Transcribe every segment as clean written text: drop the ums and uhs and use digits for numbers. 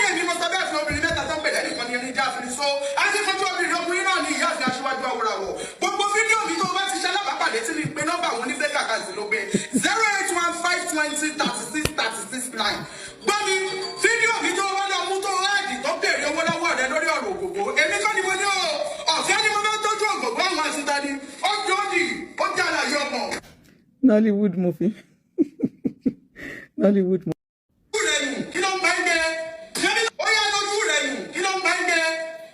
bẹ́ẹ̀ ni mo sọ bẹ́ẹ̀ fún obìnrin mẹ́ta tó ń pèlè nìkan ní ẹni jáfin so akíkanjú obìnrin ọkùnrin náà ní ìyá àti aṣíwájú àwòràwọ̀ gbogbo fídíò mi tó bá ti ṣe alábàápàdé tí mi pe nọ́mbà àwọn onífẹ́ kàkàtì ló gbé 081520369 gbọ́ mi fídíò mi tó wá lọ mú tó ráàdì tó béèrè owó lọ́wọ́ rẹ lórí ọ̀rọ̀ Ògògó èmi kọ́ ni mo ní o ọ̀fẹ́ ni mo fẹ́ tọ́jú Ògògó àwọn àṣìta ni ó jọ́ òdì ó jà láyé ọmọ. Nollywood movie. Nollywood movie. Kí ló ń bá ń gbé? Ó yá lójú rẹ̀ nù. Kí ló ń bá ń gbé?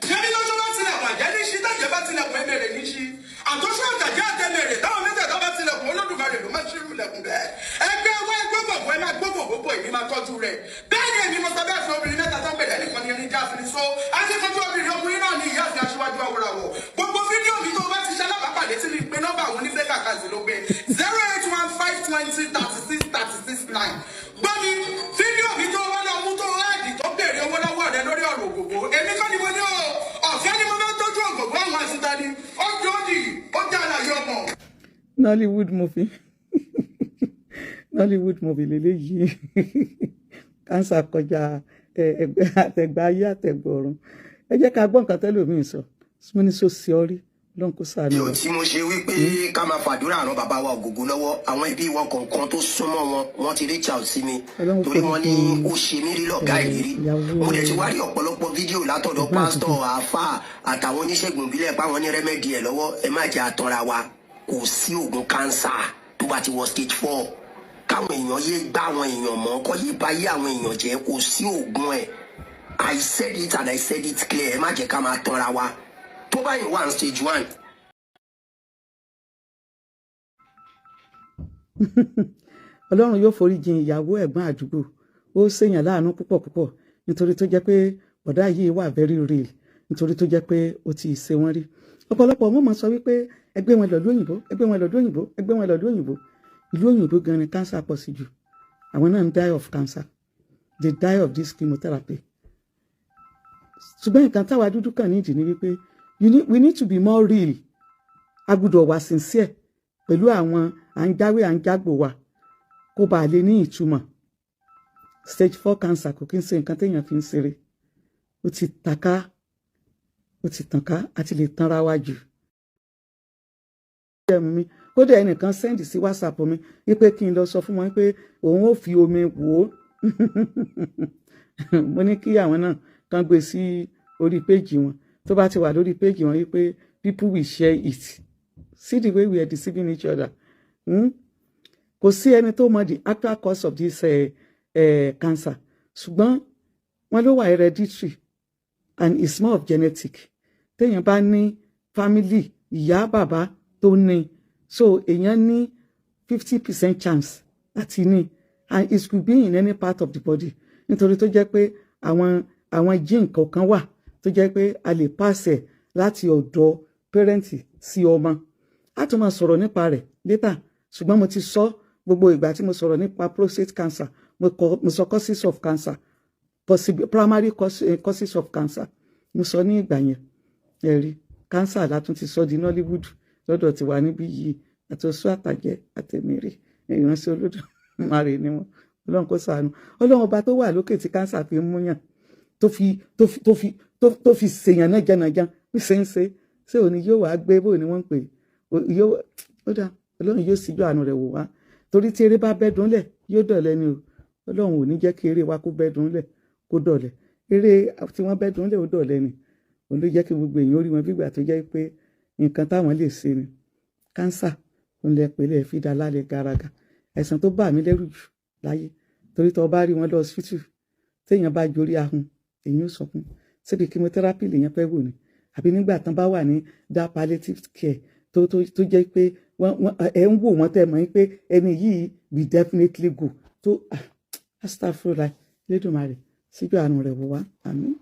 Ṣébí lọ́jọ́ bá tilẹ̀ bàjẹ́ ní ṣí tàjẹ́ bá tilẹ̀ pẹ́ bẹ̀rẹ̀ ní ṣí. Àtúnṣe àjàjẹ́ àtẹ̀lẹ̀rẹ̀ táwọn mẹ́tẹ̀ẹ̀ta bá tilẹ̀ kún Olódùmarè ló máa ṣírù lẹ̀kùn bẹ́ẹ̀. Ẹgbẹ́ owó ẹgbẹ́ gbogbo ẹ máa gbogbo gbogbo èmi máa tọ́jú rẹ̀. Bẹ́ẹ̀ ni èmi mo sọ bẹ́ẹ̀ fún obìnrin mẹ́ta tó ń pèlè nìkan ní ẹni jáfin so akíkanjú obìnrin ọkùnrin náà ní ìyá àti aṣíwájú àwòràwọ̀ gbogbo fídíò mi tó bá ti ṣe alábàápàdé tí mi pe nọ́mbà àwọn onífẹ́ kàkàtì ló gbé 081520369 gbọ́ mi fídíò mi tó wá lọ mú tó ráàdì tó béèrè owó lọ́wọ́ rẹ lórí ọ̀rọ̀ Ògògó èmi kọ́ ni mo ní o ọ̀fẹ́ ni mo fẹ́ tọ́jú Ògògó àwọn àṣìta ni ó jọ́ òdì ó jà láyé ọmọ. Nollywood movie. Nollywood movie lélẹ́yìí cancer kọjá ẹgbẹ́ àtẹ̀gbà ayé àtẹ̀gbà ọ̀run ẹ jẹ́ ká gbọ́ nǹkan tẹ́lòmíì sọ mo ní so sí ọrí lọ́n kó sànù. yóò tí mo ṣe wípé ká máa fàdúrà ràn bàbá wa Ògògó lọ́wọ́ àwọn ẹbí wọn kọ̀ọ̀kan tó súnmọ́ wọn ti reach out sí mi torí wọ́n ní ó ṣe mí rí lọ́gá ìrírí mo dẹ̀ ti wá rí ọ̀pọ̀lọpọ̀ fídíò látọ̀dọ̀ pásítọ̀ àáfàá àtàwọn oníṣègùn ìbílẹ̀ páwọn ní rẹ́mẹ́dì ẹ̀ lọ́wọ́ ẹ má jẹ́ àtọ́ra wa kò sí oògùn kánsà tó bá ti wọ stage 4 káwọn èèyàn yé gbá àwọn èèyàn mọ́ kọ́ yé bá yé àwọn èèyàn jẹ́ kò sí oògùn ẹ̀ I said it and I said it clear ẹ má jẹ́ ká máa tọ́ra wa tó bá yìí wà ní stage 1. Ọlọ́run yóò forí jìn ìyàwó ẹ̀gbọ́n àdúgbò ó ṣèyàn láàánú púpọ̀ púpọ̀ nítorí tó jẹ́ pé ọ̀dà yìí wà very real nítorí tó jẹ́ pé ó ti ṣe wọ́n rí ọ̀pọ̀lọpọ̀ wọn mọ̀ sọ wípé ẹgbẹ́ wọn lọ́dún òyìnbó ẹgbẹ́ wọn lọ́dún òyìnbó ẹgbẹ́ wọn lọ́dún òyìnbó ìlú òyìnbó gan ni cancer pọ̀ sí jù àwọn náà ń die of cancer they die of this chemotherapy ṣùgbọ́n nǹkan táwa dúdú kàn nídìí ni wípé we need to be more real a gbọ́dọ̀ wà sincere pẹ̀lú àwọn à ń jáwé à ń jágbò wa kó bàa lè ní ìtumọ̀ stage 4 cancer kò kí ń ṣe nǹkan téèyàn fi ń ṣeré ó ti tàn ká àti lè tanra wa jù. kódà ẹnìkan sẹ́ndì sí WhatsApp mi wípé kí n lọ sọ fún wọn pé òun ò fi omi wò ó mo ní kí àwọn náà kan gbé sí orí péjì wọn tó bá ti wà lórí péjì wọn wípé people will share it see the way we are deceiving each other. Kò sí ẹni tó mọ the actual cause of this cancer ṣùgbọ́n wọ́n ló wà hereditary and it's more of genetic téèyàn bá ní family ìyá bàbá tó ní so èèyàn ní 50% chance àti ní and it could be in any part of the body nítorí tó jẹ́ pé àwọn gene kọ̀ọ̀kan wà tó jẹ́ pé a lè pàṣẹ láti ọ̀dọ̀ parent sí ọmọ a tún máa sọ̀rọ̀ nípa rẹ̀ later ṣùgbọ́n mo ti sọ gbogbo ìgbà tí mo sọ̀rọ̀ nípa prostate cancer mo sọ causes of cancer primary causes of cancer mo sọ ní ìgbà yẹn ẹ̀rí cancer látún ti sọ di Nollywood lọ́dọ̀ tiwa níbí yìí àti oṣù àtàjẹ́ àtẹ̀mẹ́rẹ́ ìránṣẹ́ Olódùmarè ni wọn Ọlọ́run kó ṣàánú Ọlọ́run ọba tó wà lókè tí cancer fi ń múyàn tó fi ṣèyàn náà jẹnàjẹn bí ṣe ń ṣé òní yóò wá gbé bó ni wọ́n ń pè ó dá Ọlọ́run yóò síjú àánú rẹ̀ wò wá torí tí eré bá bẹ́dùn lẹ̀ yóò dọ̀lẹ́ ni o Ọlọ́run ò ní jẹ́ kí eré wa kó bẹ́dùn lẹ̀ kó dọ̀lẹ́ eré tí wọ́n bẹ́dùn lẹ̀ ó dọ̀lẹ́ ni òun ló jẹ́ kí gbogbo èèyàn orí wọn bí ìgbà tó jẹ́ pé nǹkan táwọn lè ṣe ni kánsà òun lẹ pẹ̀lú ẹ̀ fi dá lálẹ́ garaga ẹ̀sán tó bà mí lẹ́rù jù láyé torí tó bá rí wọn lọ hospital téèyàn bá jorí ahun èyí ò sọkún síbi chemotherapy lèèyàn fẹ́ wò ni àbí nígbà tán bá wà ní dá palliative care tó jẹ́ pé ẹ ń wò wọ́n tẹ́ mọ̀ pé ẹni yìí we definitely go tó astagfirullah Lédùmarè síjú àánú rẹ̀ wò wá àmín.